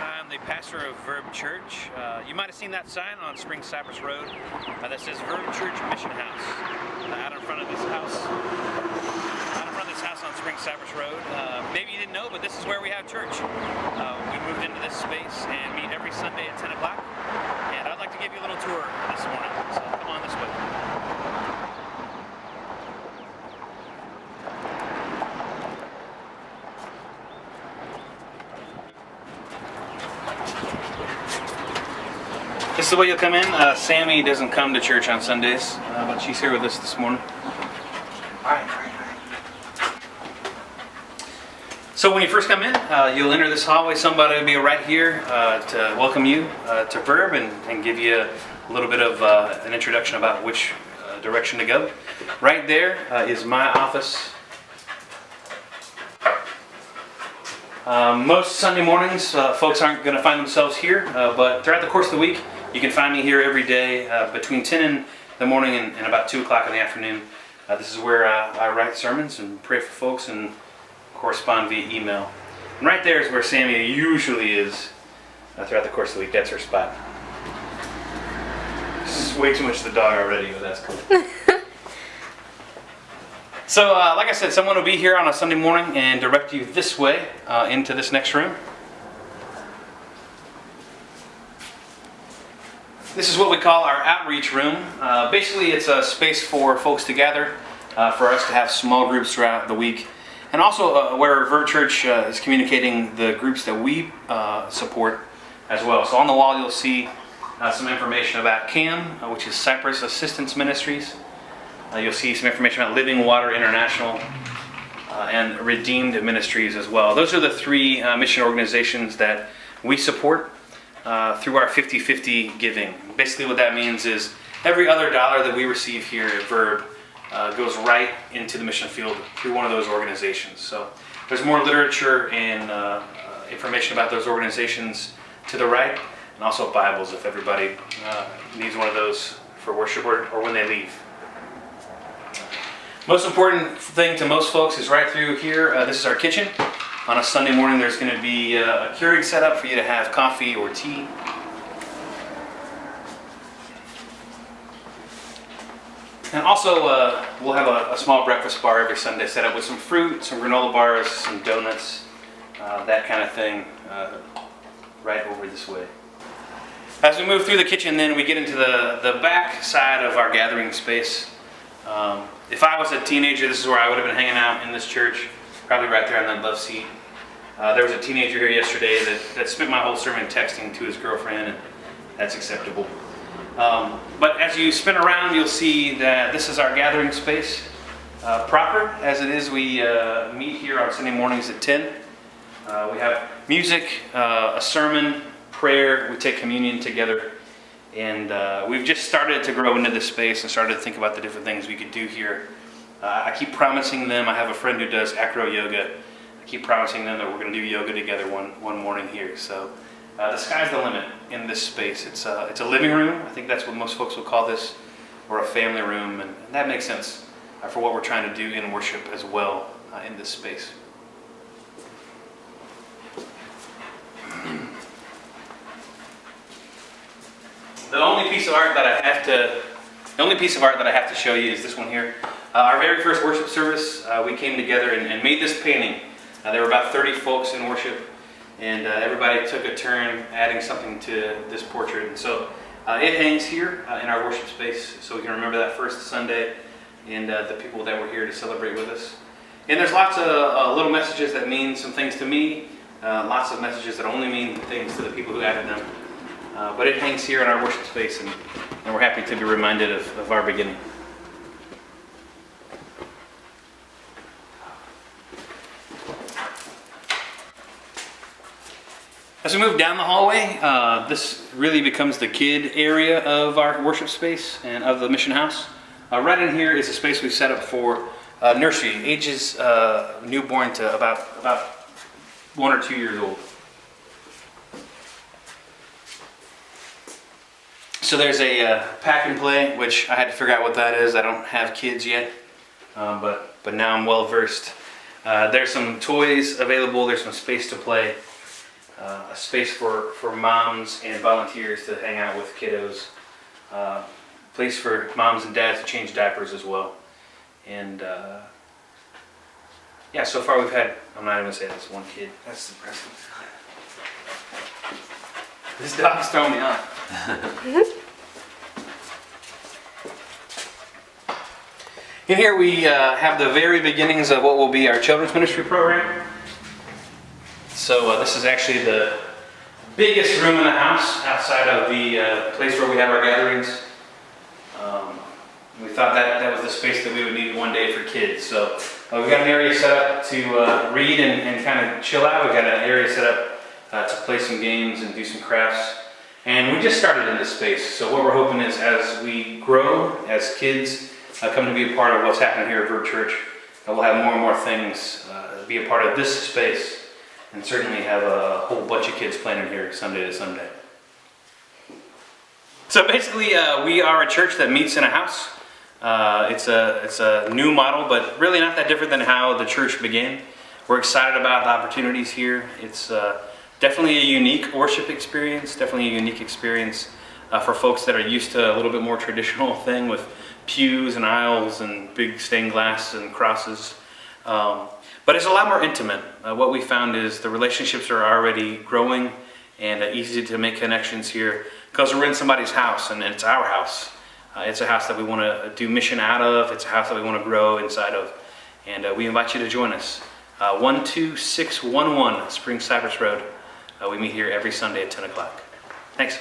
I'm the pastor of Verb Church. You might have seen that sign on Spring Cypress Road that says Verb Church Mission House. Out in front of this house. On Spring Cypress Road. Maybe you didn't know, but this is where we have church. We moved into this space and meet every Sunday at 10 o'clock. And I'd like to give you a little tour this morning. So come on this way. This is the way you'll come in. Sammy doesn't come to church on Sundays, but she's here with us this morning. All right. So when you first come in, you'll enter this hallway. Somebody will be right here to welcome you to Verb and give you a little bit of an introduction about which direction to go. Right there is my office. Most Sunday mornings, folks aren't going to find themselves here, but throughout the course of the week, you can find me here every day between 10 in the morning and about 2 o'clock in the afternoon. This is where I write sermons and pray for folks and correspond via email. And right there is where Sammy usually is throughout the course of the week. That's her spot. It's way too much of the dog already, but that's cool. So, like I said, someone will be here on a Sunday morning and direct you this way into this next room. This is what we call our outreach room. Basically, it's a space for folks to gather, for us to have small groups throughout the week. And also where Verb Church is communicating the groups that we support as well. So on the wall you'll see some information about CAM, which is Cypress Assistance Ministries. You'll see some information about Living Water International and Redeemed Ministries as well. Those are the three mission organizations that we support through our 50-50 giving. Basically what that means is every other dollar that we receive here at Verb goes right into the mission field through one of those organizations. So there's more literature and information about those organizations to the right, and also Bibles if everybody needs one of those for worship or when they leave. Most important thing to most folks is right through here. This is our kitchen. On a Sunday morning there's going to be a Keurig set up for you to have coffee or tea. And also, we'll have a small breakfast bar every Sunday set up with some fruit, some granola bars, some donuts, that kind of thing, right over this way. As we move through the kitchen, then we get into the back side of our gathering space. If I was a teenager, this is where I would have been hanging out in this church, probably right there on that love seat. There was a teenager here yesterday that spent my whole sermon texting to his girlfriend, and that's acceptable. But as you spin around, you'll see that this is our gathering space proper. As it is, we meet here on Sunday mornings at 10. We have music, a sermon, prayer, we take communion together. And we've just started to grow into this space and started to think about the different things we could do here. I keep promising them, I have a friend who does acro yoga. I keep promising them that we're going to do yoga together one morning here. So the sky's the limit in this space. It's a living room. I think that's what most folks will call this, or a family room, and that makes sense for what we're trying to do in worship as well in this space. The only piece of art that I have to show you is this one here. Our very first worship service, we came together and made this painting. There were about 30 folks in worship. And everybody took a turn adding something to this portrait. And so it hangs here in our worship space so we can remember that first Sunday and the people that were here to celebrate with us. And there's lots of little messages that mean some things to me, lots of messages that only mean things to the people who added them. But it hangs here in our worship space, and we're happy to be reminded of our beginning. As we move down the hallway, this really becomes the kid area of our worship space and of the mission house. Right in here is a space we've set up for nursery, ages newborn to about 1 or 2 years old. So there's a pack and play, which I had to figure out what that is. I don't have kids yet, but now I'm well versed. There's some toys available. There's some space to play. a space for moms and volunteers to hang out with kiddos, place for moms and dads to change diapers as well. And yeah, so far we've had, I'm not even going to say this, one kid. That's impressive. This dog's throwing me off. In here we have the very beginnings of what will be our children's ministry program. So this is actually the biggest room in the house outside of the place where we have our gatherings. We thought that was the space that we would need one day for kids. So we've got an area set up to read and kind of chill out. We've got an area set up to play some games and do some crafts. And we just started in this space. So what we're hoping is as we grow, as kids come to be a part of what's happening here at Verb Church, we'll have more and more things be a part of this space, and certainly have a whole bunch of kids playing in here Sunday to Sunday. So basically, we are a church that meets in a house. It's a new model, but really not that different than how the church began. We're excited about the opportunities here. It's definitely a unique worship experience, definitely a unique experience for folks that are used to a little bit more traditional thing with pews and aisles and big stained glass and crosses. But it's a lot more intimate. What we found is the relationships are already growing and easy to make connections here because we're in somebody's house, and it's our house. It's a house that we want to do mission out of. It's a house that we want to grow inside of. And we invite you to join us. 12611 Spring Cypress Road. We meet here every Sunday at 10 o'clock. Thanks.